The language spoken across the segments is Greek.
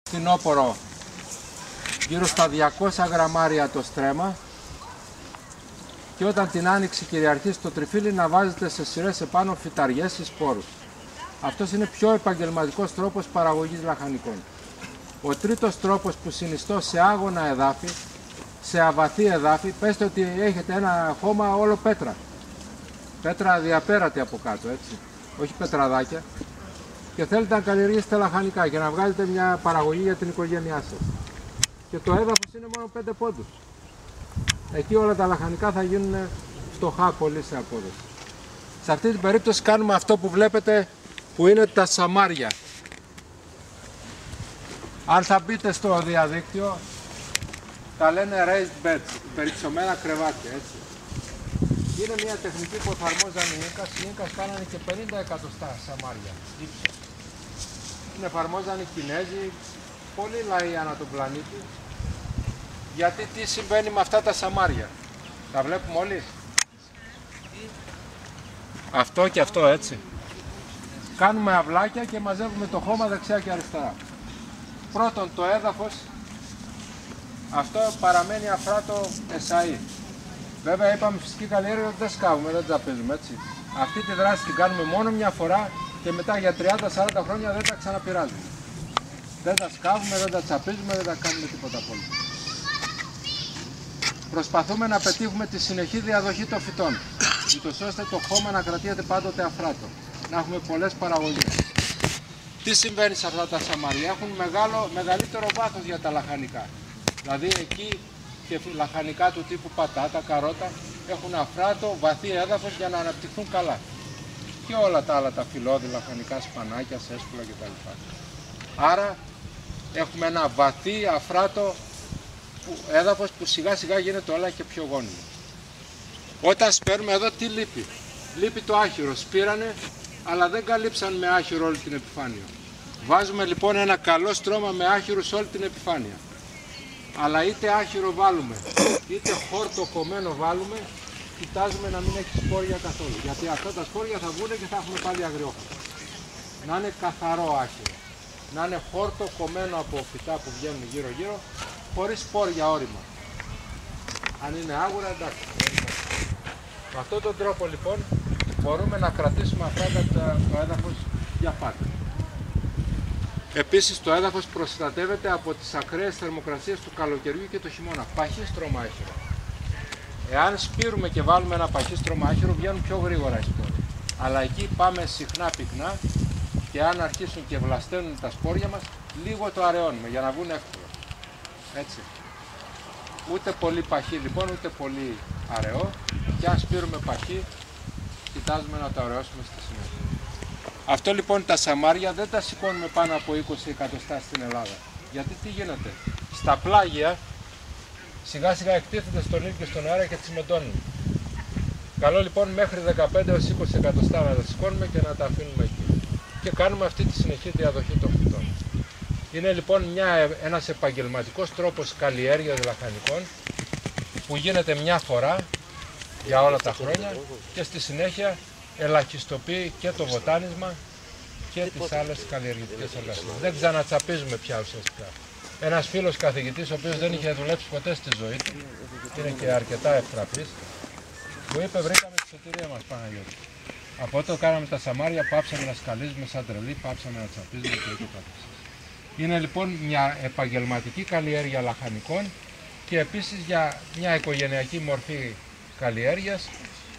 Φθινόπωρο γύρω στα 200 γραμμάρια το στρέμμα, και όταν την άνοιξη κυριαρχεί στο τριφύλι να βάζετε σε σειρές επάνω φυταριές ή σπόρους. Αυτός είναι πιο επαγγελματικός τρόπος παραγωγής λαχανικών. Ο τρίτος τρόπος που συνιστώ σε άγωνα εδάφη, σε αβαθή εδάφη, πέστε ότι έχετε ένα χώμα όλο πέτρα. Πέτρα διαπέρατη από κάτω, έτσι, όχι πετραδάκια. Και θέλετε να καλλιεργήσετε λαχανικά και να βγάλετε μια παραγωγή για την οικογένειά σας. Και το έδαφος είναι μόνο 5 πόντους. Εκεί όλα τα λαχανικά θα γίνουν φτωχά πολύ σε απόδοση. Σε αυτή την περίπτωση κάνουμε αυτό που βλέπετε, που είναι τα σαμάρια. Αν θα μπείτε στο διαδίκτυο, τα λένε raised beds, περιψωμένα κρεβάτια, έτσι. Είναι μια τεχνική που εφαρμόζαν οι Ίνκας. Οι Ίνκας κάνανε και 50 εκατοστά σαμάρια ύψος. Την εφαρμόζαν οι Κινέζοι, πολλοί λαοί ανά τον πλανήτη. Γιατί τι συμβαίνει με αυτά τα σαμάρια? Τα βλέπουμε όλοι. Αυτό και αυτό, έτσι. Κάνουμε αυλάκια και μαζεύουμε το χώμα δεξιά και αριστερά. Πρώτον, το έδαφος, αυτό παραμένει αφράτο εσαΐ. Βέβαια είπαμε φυσική καλλιέργεια δεν σκάβουμε, δεν τζαπίζουμε, έτσι. Αυτή τη δράση την κάνουμε μόνο μια φορά και μετά για 30-40 χρόνια δεν τα ξαναπειράζουμε. Δεν τα σκάβουμε, δεν τα τσαπίζουμε, δεν τα κάνουμε τίποτα πολύ. Προσπαθούμε να πετύχουμε τη συνεχή διαδοχή των φυτών, ούτως ώστε το χώμα να κρατιέται πάντοτε αφράτο, να έχουμε πολλές παραγωγές. Τι συμβαίνει σε αυτά τα σαμάρια? Έχουν μεγαλύτερο βάθος για τα λαχανικά. Δηλαδή εκεί και λαχανικά του τύπου πατάτα, καρότα έχουν αφράτο, βαθύ έδαφος για να αναπτυχθούν καλά. Και όλα τα άλλα, τα φυλλώδη λαχανικά, σπανάκια, σέσκουλα κτλ. Άρα έχουμε ένα βαθύ αφράτο έδαφος που σιγά σιγά γίνεται όλα και πιο γόνιμο. Όταν σπέρνουμε εδώ, τι λείπει? Λείπει το άχυρο. Σπήρανε, αλλά δεν καλύψαν με άχυρο όλη την επιφάνεια. Βάζουμε λοιπόν ένα καλό στρώμα με άχυρο σε όλη την επιφάνεια. Αλλά είτε άχυρο βάλουμε, είτε χόρτο κομμένο βάλουμε, κοιτάζουμε να μην έχει σπόρια καθόλου. Γιατί αυτά τα σπόρια θα βγουν και θα έχουμε πάλι αγριόχαρτο. Να είναι καθαρό άχυρο. Να είναι χόρτο κομμένο από φυτά που βγαίνουν γύρω-γύρω, χωρίς σπόρια όρημα. Αν είναι άγουρα, εντάξει. Με αυτόν τον τρόπο λοιπόν μπορούμε να κρατήσουμε αφράτατα το έδαφος για πάντα. Επίσης το έδαφος προστατεύεται από τις ακραίες θερμοκρασίες του καλοκαιριού και του χειμώνα. Παχύστρωμα άχυρο. Εάν σπείρουμε και βάλουμε ένα παχύστρωμα άχυρο, βγαίνουν πιο γρήγορα οι σπόροι. Αλλά εκεί πάμε συχνά πυκνά και αν αρχίσουν και βλασταίνουν τα σπόρια μας, λίγο το αραιώνουμε για να βγουν εύκολα. Έτσι. Ούτε πολύ παχύ λοιπόν, ούτε πολύ αραιό. Και αν σπείρουμε παχύ, κοιτάζουμε να τα αραιώσουμε στη συνέχεια. Αυτό λοιπόν τα σαμάρια δεν τα σηκώνουμε πάνω από 20 εκατοστά στην Ελλάδα. Γιατί τι γίνεται? Στα πλάγια σιγά σιγά εκτίθεται στον ήλιο και στον αέρα και τσιμεντώνουν. Καλό λοιπόν μέχρι 15-20 εκατοστά να τα σηκώνουμε και να τα αφήνουμε εκεί. Και κάνουμε αυτή τη συνεχή διαδοχή των φυτών. Είναι λοιπόν ένας επαγγελματικός τρόπος καλλιέργειας λαχανικών που γίνεται μια φορά για όλα τα χρόνια και στη συνέχεια ελαχιστοποιεί και το βοτάνισμα και τις άλλες καλλιεργητικές εργασίες. Δεν ξανατσαπίζουμε πια ουσιαστικά. Ένας φίλος καθηγητής, ο οποίος δεν είχε δουλέψει ποτέ στη ζωή του, είναι και αρκετά ευτραπής, μου είπε: βρήκαμε τη σωτηρία μας, Παναγιώτη. Από όταν κάναμε τα σαμάρια, πάψαμε να σκαλίζουμε σαν τρελοί, πάψαμε να τσαπίζουμε και ούτω καθεξής. Είναι λοιπόν μια επαγγελματική καλλιέργεια λαχανικών και επίσης για μια οικογενειακή μορφή καλλιέργειας,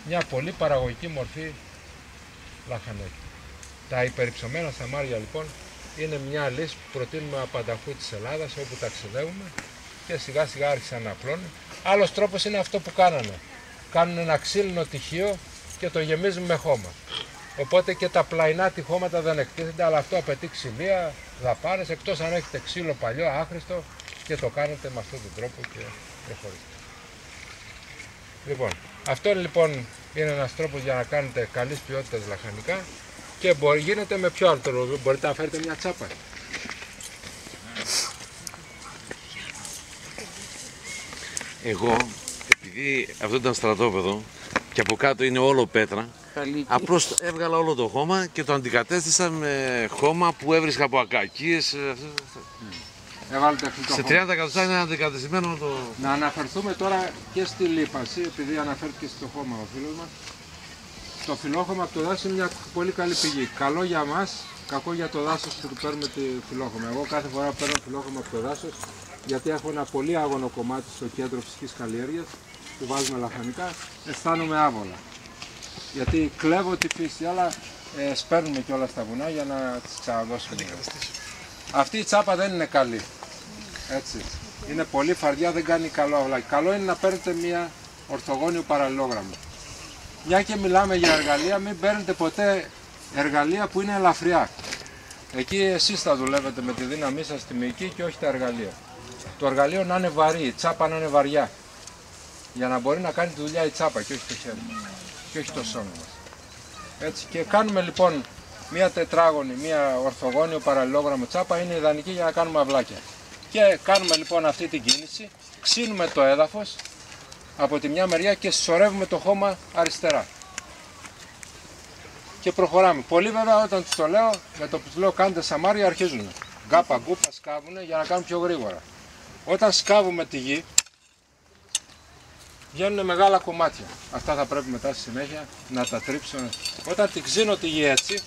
μια πολύ παραγωγική μορφή λαχανέκι. Τα υπερυψωμένα σαμάρια λοιπόν είναι μια λύση που προτείνουμε απανταχού της Ελλάδας όπου ταξιδεύουμε και σιγά σιγά άρχισαν να απλώνουν. Άλλος τρόπος είναι αυτό που κάνανε. Κάνουν ένα ξύλινο τυχείο και το γεμίζουν με χώμα. Οπότε και τα πλαϊνά τυχώματα δεν εκτίθενται, αλλά αυτό απαιτεί ξυλία, δαπάνες, εκτός αν έχετε ξύλο παλιό, άχρηστο και το κάνετε με αυτόν τον τρόπο και προχωρείτε. Λοιπόν, αυτό λοιπόν είναι ένας τρόπος για να κάνετε καλής ποιότητας λαχανικά και γίνεται με πιο άλλο τρόπο. Μπορείτε να φέρετε μια τσάπα. Εγώ, επειδή αυτό ήταν στρατόπεδο και από κάτω είναι όλο πέτρα, απλώς έβγαλα όλο το χώμα και το αντικατέστησα με χώμα που έβρισκα από ακακίες. έβαλε τεχνητό Σε χώμα. 30 εκατοστά είναι αντικατεστημένο το... Να αναφερθούμε τώρα και στη λίπανση, επειδή αναφέρθηκε στο χώμα ο φίλος μας. Το φιλόχωμα από το δάσος είναι μια πολύ καλή πηγή. Καλό για μας, κακό για το δάσος που του παίρνουμε τη φιλόχωμα. Εγώ κάθε φορά παίρνω φιλόχωμα από το δάσος, γιατί έχω ένα πολύ άγωνο κομμάτι στο κέντρο φυσικής καλλιέργειας που βάζουμε λαχανικά, αισθάνομαι άβολα. Γιατί κλέβω τη φύση, αλλά σπέρνουμε και όλα στα βουνά για να τις ξαναδώσουμε. Αυτή η τσάπα δεν είναι καλή. Έτσι. Είναι πολύ φαρδιά, δεν κάνει καλό αυλάκι. Καλό είναι να παίρνετε μια ορθογώνιο παραλληλόγραμμο. Μια και μιλάμε για εργαλεία, μην παίρνετε ποτέ εργαλεία που είναι ελαφριά. Εκεί εσείς θα δουλεύετε με τη δύναμή σας στη μυϊκή και όχι τα εργαλεία. Το εργαλείο να είναι βαρύ, η τσάπα να είναι βαριά. Για να μπορεί να κάνει τη δουλειά η τσάπα και όχι το χέρι μας. Και όχι το σώμα μας. Έτσι. Και κάνουμε λοιπόν μια τετράγωνη, μια ορθογώνιο παραλληλόγραμμο τσάπα, είναι ιδανική για να κάνουμε αυλάκια. Και κάνουμε λοιπόν αυτή την κίνηση, ξύνουμε το έδαφος από τη μια μεριά και συσσωρεύουμε το χώμα αριστερά. Και προχωράμε. Πολλοί βέβαια όταν τους το λέω, με το που τους λέω κάντε σαμάρια αρχίζουν. Γκάπα γκούπα σκάβουν για να κάνουν πιο γρήγορα. Όταν σκάβουμε τη γη, βγαίνουν μεγάλα κομμάτια. Αυτά θα πρέπει μετά στη συνέχεια να τα τρίψω. Όταν την ξύνω τη γη έτσι,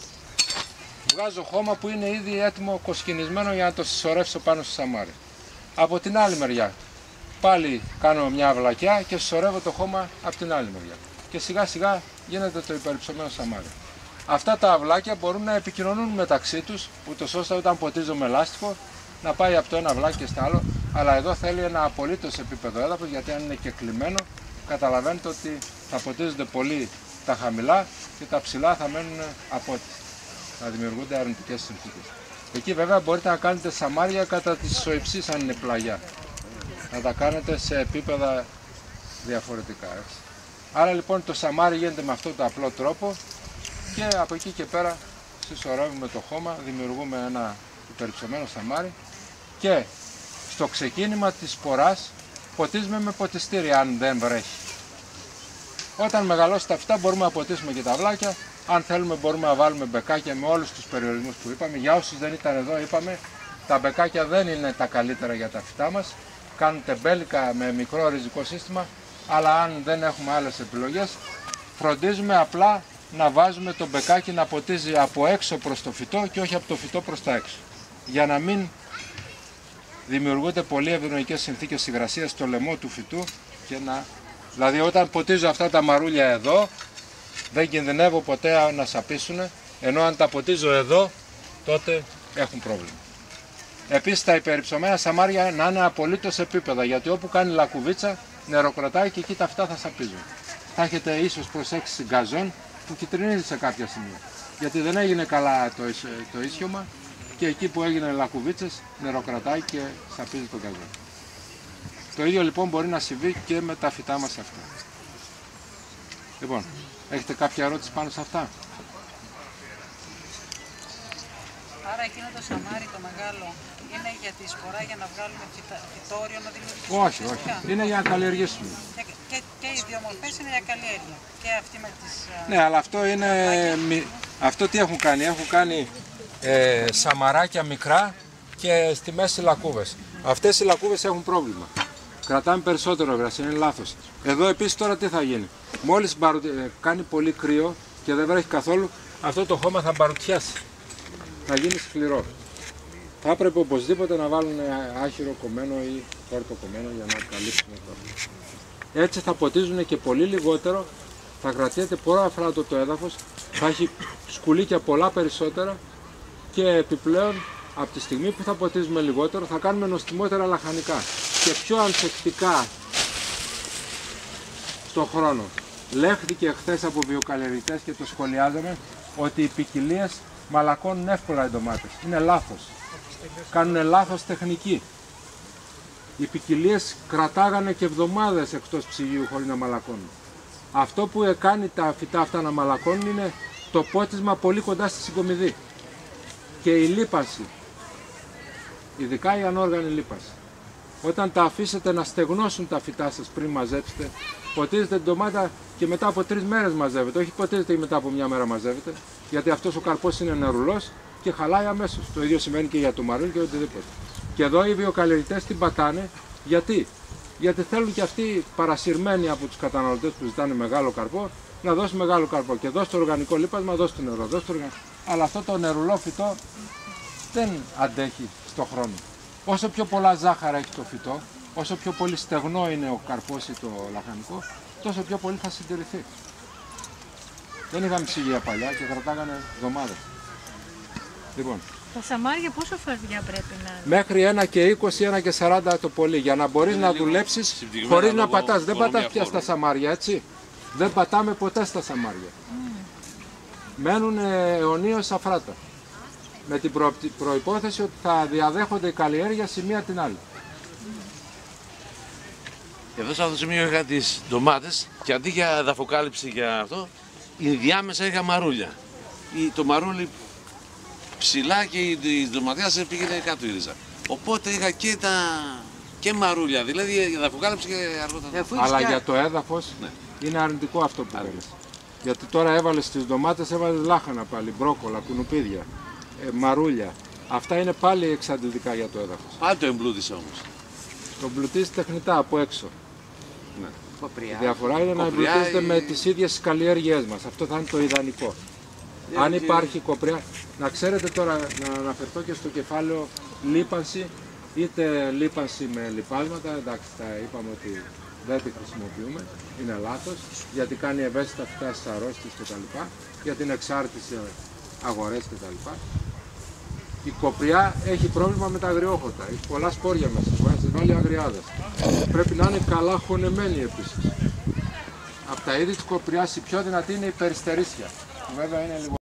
βγάζω χώμα που είναι ήδη έτοιμο κοσκινισμένο για να το συσσωρεύσω πάνω στο σαμάρι. Από την άλλη μεριά πάλι κάνω μια αυλακιά και συσσωρεύω το χώμα από την άλλη μεριά. Και σιγά σιγά γίνεται το υπερυψωμένο σαμάρι. Αυτά τα αυλάκια μπορούν να επικοινωνούν μεταξύ τους, ούτως ώστε όταν ποτίζω με λάστιχο να πάει από το ένα αυλάκι και στο άλλο. Αλλά εδώ θέλει ένα απολύτως επίπεδο έδαφος, γιατί αν είναι και κλειμένο, καταλαβαίνετε ότι θα ποτίζονται πολύ τα χαμηλά και τα ψηλά θα μένουν απότιτοι. Θα δημιουργούνται αρνητικές συνθήκες. Εκεί βέβαια μπορείτε να κάνετε σαμάρια κατά της ισοϊψής αν είναι πλαγιά. Να τα κάνετε σε επίπεδα διαφορετικά. Έτσι. Άρα λοιπόν το σαμάρι γίνεται με αυτόν τον απλό τρόπο και από εκεί και πέρα συσσωρεύουμε το χώμα, δημιουργούμε ένα υπερυψωμένο σαμάρι και στο ξεκίνημα της σποράς ποτίζουμε με ποτιστήρι αν δεν βρέχει. Όταν μεγαλώσει τα φυτά μπορούμε να ποτίσουμε και τα αυλάκια. Αν θέλουμε μπορούμε να βάλουμε μπεκάκια με όλους τους περιορισμούς που είπαμε. Για όσους δεν ήταν εδώ είπαμε, τα μπεκάκια δεν είναι τα καλύτερα για τα φυτά μας. Κάνουν τεμπέλικα με μικρό ριζικό σύστημα, αλλά αν δεν έχουμε άλλες επιλογές, φροντίζουμε απλά να βάζουμε το μπεκάκι να ποτίζει από έξω προς το φυτό και όχι από το φυτό προς τα έξω. Για να μην δημιουργούνται πολύ ευνοϊκές συνθήκες υγρασίας στο λαιμό του φυτού και δηλαδή όταν ποτίζω αυτά τα μαρούλια εδώ, δεν κινδυνεύω ποτέ να σαπίσουν, ενώ αν τα ποτίζω εδώ, τότε έχουν πρόβλημα. Επίσης τα υπερυψωμένα σαμάρια να είναι απολύτως επίπεδα, γιατί όπου κάνει λακκουβίτσα, νεροκρατάει και εκεί τα φυτά θα σαπίζουν. Θα έχετε ίσως προσέξει γκαζόν που κυτρινίζει σε κάποια σημεία, γιατί δεν έγινε καλά το ίσιωμα και εκεί που έγινε λακκουβίτσες νεροκρατάει και σαπίζει τον γκαζόν. Το ίδιο λοιπόν μπορεί να συμβεί και με τα φυτά μας αυτά. Λοιπόν, έχετε κάποια ερώτηση πάνω σε αυτά? Άρα εκείνο το σαμάρι το μεγάλο είναι για τη σπορά για να βγάλουμε φυτόριο να δημιουργήσουμε? Όχι, όχι. Είναι για να καλλιεργήσουμε. Και οι δύο μορφές είναι για καλλιέργεια. Και αυτή με τις... Ναι, αλλά αυτό είναι... Αυτό τι έχουν κάνει? Έχουν κάνει σαμαράκια μικρά και στη μέση λακκούβες. Αυτές οι λακκούβες έχουν πρόβλημα. Κρατάμε περισσότερο υγρασία, είναι λάθος. Εδώ επίσης τώρα τι θα γίνει? Μόλις κάνει πολύ κρύο και δεν βρέχει καθόλου, αυτό το χώμα θα μπαρουτιάσει. Θα γίνει σκληρό. Θα έπρεπε οπωσδήποτε να βάλουν άχυρο κομμένο ή κόρτο κομμένο για να καλύψουν αυτό. Έτσι θα ποτίζουν και πολύ λιγότερο, θα κρατιέται πολλά αφράτο το έδαφος, θα έχει σκουλίκια πολλά περισσότερα και επιπλέον από τη στιγμή που θα ποτίζουμε λιγότερο θα κάνουμε νοστιμότερα λαχανικά και πιο ανθεκτικά στον χρόνο. Λέχθηκε χθες από βιοκαλλιεργητές και το σχολιάζαμε ότι οι ποικιλίες μαλακώνουν εύκολα οι ντομάτες. Είναι λάθος. Κάνουν λάθος τεχνική. Οι ποικιλίες κρατάγανε και εβδομάδες εκτός ψυγείου χωρίς να μαλακώνουν. Αυτό που κάνει τα φυτά αυτά να μαλακώνουν είναι το πότισμα πολύ κοντά στη συγκομιδή και η λίπανση, ειδικά η ανόργανη λίπανση. Όταν τα αφήσετε να στεγνώσουν τα φυτά σας πριν μαζέψετε, ποτίζετε την ντομάτα και μετά από 3 μέρες μαζεύετε, όχι ποτίζετε και μετά από 1 μέρα μαζεύετε, γιατί αυτός ο καρπός είναι νερουλός και χαλάει αμέσως. Το ίδιο σημαίνει και για το μαρούλι και οτιδήποτε. Και εδώ οι βιοκαλλιεργητές την πατάνε. Γιατί? Γιατί θέλουν και αυτοί παρασυρμένοι από τους καταναλωτές που ζητάνε μεγάλο καρπό να δώσει μεγάλο καρπό. Και δώσει το οργανικό λίπασμα, δώσει το νερό. Αλλά αυτό το νερουλό φυτό δεν αντέχει στον χρόνο. Όσο πιο πολλά ζάχαρα έχει το φυτό, όσο πιο πολύ στεγνό είναι ο καρπός ή το λαχανικό, τόσο πιο πολύ θα συντηρηθεί. Δεν είχαμε ψυγεία παλιά και κρατάγανε εβδομάδες. Λοιπόν. Τα σαμάρια πόσο φαρδιά πρέπει να είναι? Μέχρι 1 και 20, 1 και 40 το πολύ. Για να μπορείς να δουλέψεις χωρίς να πατάς. Δεν πατάς πια στα σαμάρια, έτσι. Δεν πατάμε ποτέ στα σαμάρια. Μένουν αιωνίως αφράτα. Με την προϋπόθεση ότι θα διαδέχονται η καλλιέργεια σε μία την άλλη. Εδώ σε αυτό το σημείο είχα τις ντομάτες και αντί για εδαφοκάλυψη για αυτό, η διάμεσα είχα μαρούλια. Το μαρούλι ψηλά και η ντοματιά πήγαινε κάτω η ρίζα. Οπότε είχα και μαρούλια, δηλαδή η εδαφοκάλυψη και αργότερα. Αλλά για το έδαφος είναι αρνητικό αυτό που λες. Γιατί τώρα έβαλες στις ντομάτες, έβαλες λάχανα πάλι, μπρόκολα, κουνουπίδια, μαρούλια. Αυτά είναι πάλι εξαντλητικά για το έδαφος. Πάλι το εμπλούτησε όμως. Το εμπλουτίζει τεχνητά από έξω. Ναι. Η διαφορά είναι να εμπλουτίζεται με τις ίδιες καλλιέργειές μας. Αυτό θα είναι το ιδανικό. Αν υπάρχει κοπριά, να ξέρετε τώρα να αναφερθώ και στο κεφάλαιο λίπανση, είτε λίπανση με λιπάσματα, εντάξει τα είπαμε ότι δεν τη χρησιμοποιούμε, είναι λάθος, γιατί κάνει ευαίσθητα φυτά στις αρρώστιες κτλ. Για την εξάρτηση αγορές κτλ. Η κοπριά έχει πρόβλημα με τα αγριόχορτα, έχει πολλά σπόρια μέσα, βάζει βάλει αγριάδες. Πρέπει να είναι καλά χωνεμένη επίσης. Από τα είδη της κοπριάς η πιο δυνατή είναι η περιστερίσια. Βέβαια είναι λίγο